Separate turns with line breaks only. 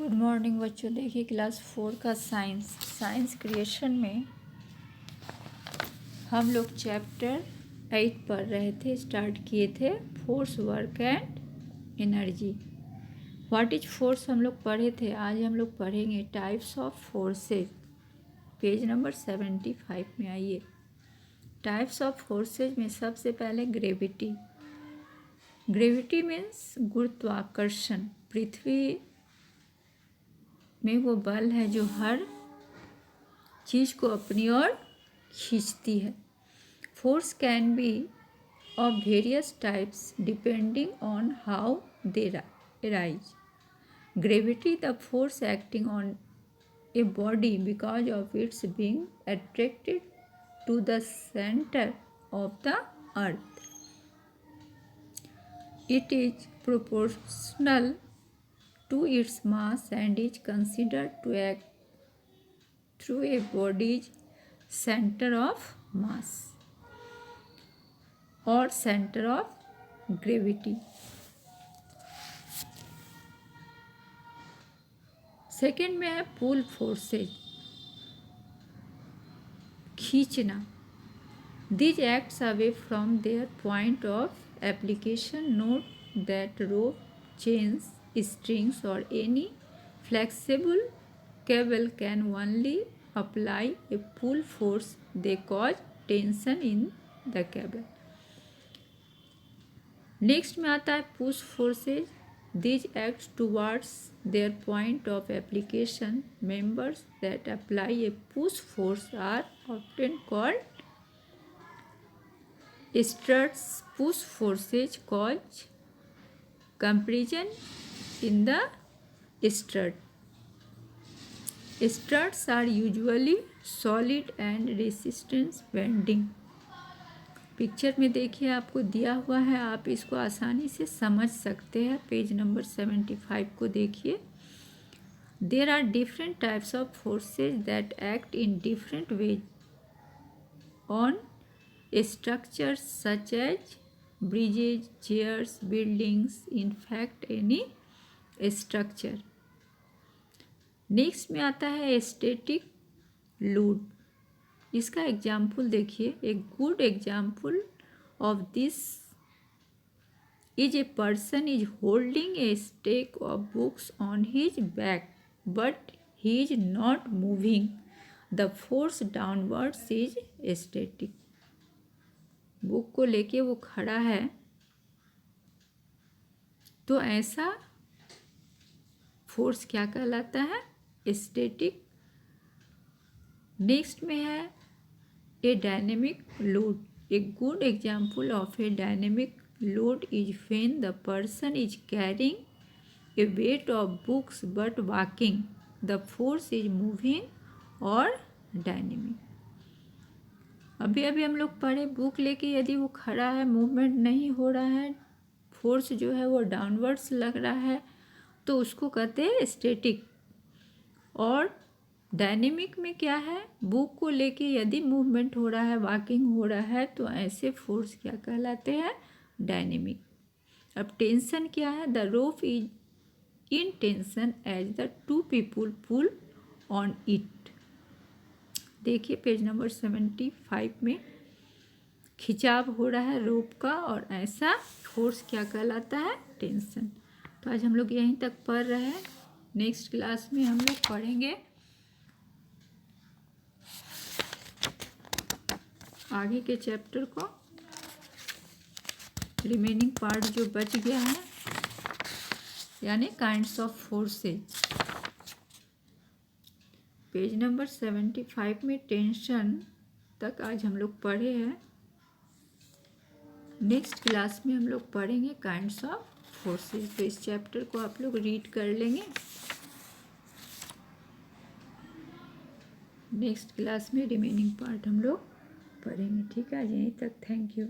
Good morning बच्चों। देखिए class 4 का साइंस क्रिएशन में हम लोग चैप्टर 8 पढ़ रहे थे, स्टार्ट किए थे force, work and energy. What is force हम लोग पढ़े थे। आज हम लोग पढ़ेंगे types of forces. Page number 75 में आइए। टाइप्स ऑफ फोर्सेज में सबसे पहले ग्रेविटी। ग्रेविटी मीन्स गुरुत्वाकर्षण। पृथ्वी में वो बल है जो हर चीज़ को अपनी ओर खींचती है। Force can be of various types depending on how they arise. Gravity the force acting on a body because of its being attracted to the centre of the earth. It is proportional to its mass and is considered to act through a body's center of mass or center of gravity. Second में है पुल forces, खींचना। These acts away from their point of application. Note that rope, chains, strings or any flexible cable can only apply a pull force. They cause tension in the cable. Next में आता है push forces. These acts towards their point of application. Members that apply a push force are often called struts. Push forces cause compression in the strut. Struts are usually solid and resistance bending. Picture में देखिए आपको दिया हुआ है, आप इसको आसानी से समझ सकते हैं। पेज नंबर 75 को देखिए। There are different types of forces that act in different ways on structures such as bridges, chairs, buildings, in fact any structure. Next में आता है स्टैटिक लोड। इसका एग्जाम्पल देखिए। ए good example of this is a person is holding A stack of books on his back but he is not moving. The force downwards is static. Book को लेके वो खड़ा है, तो ऐसा फोर्स क्या कहलाता है? स्टैटिक। नेक्स्ट में है a dynamic load. A good example of a dynamic load is when the person is carrying a weight of books but walking. The force is moving और डायनेमिक। अभी हम लोग पढ़े, बुक लेके यदि वो खड़ा है, मूवमेंट नहीं हो रहा है, फोर्स जो है वो डाउनवर्ड्स लग रहा है, तो उसको कहते हैं स्टैटिक। और डायनेमिक में क्या है? बुक को लेके यदि मूवमेंट हो रहा है, वॉकिंग हो रहा है, तो ऐसे फोर्स क्या कहलाते हैं? डायनेमिक। अब टेंशन क्या है? The rope is in tension as the two people pull on it. देखिए पेज नंबर 75 में खिंचाव हो रहा है रोप का, और ऐसा फोर्स क्या कहलाता है? टेंशन। तो आज हम लोग यहीं तक पढ़ रहे हैं। नेक्स्ट क्लास में हम लोग पढ़ेंगे आगे के चैप्टर को, रिमेनिंग पार्ट जो बच गया है, यानी kinds of forces. Page number 75 में टेंशन तक आज हम लोग पढ़े हैं। नेक्स्ट क्लास में हम लोग पढ़ेंगे काइंड्स ऑफ फोर्सेज। तो इस चैप्टर को आप लोग रीड कर लेंगे। नेक्स्ट क्लास में रिमेनिंग पार्ट हम लोग पढ़ेंगे। ठीक है, यहीं तक। Thank you.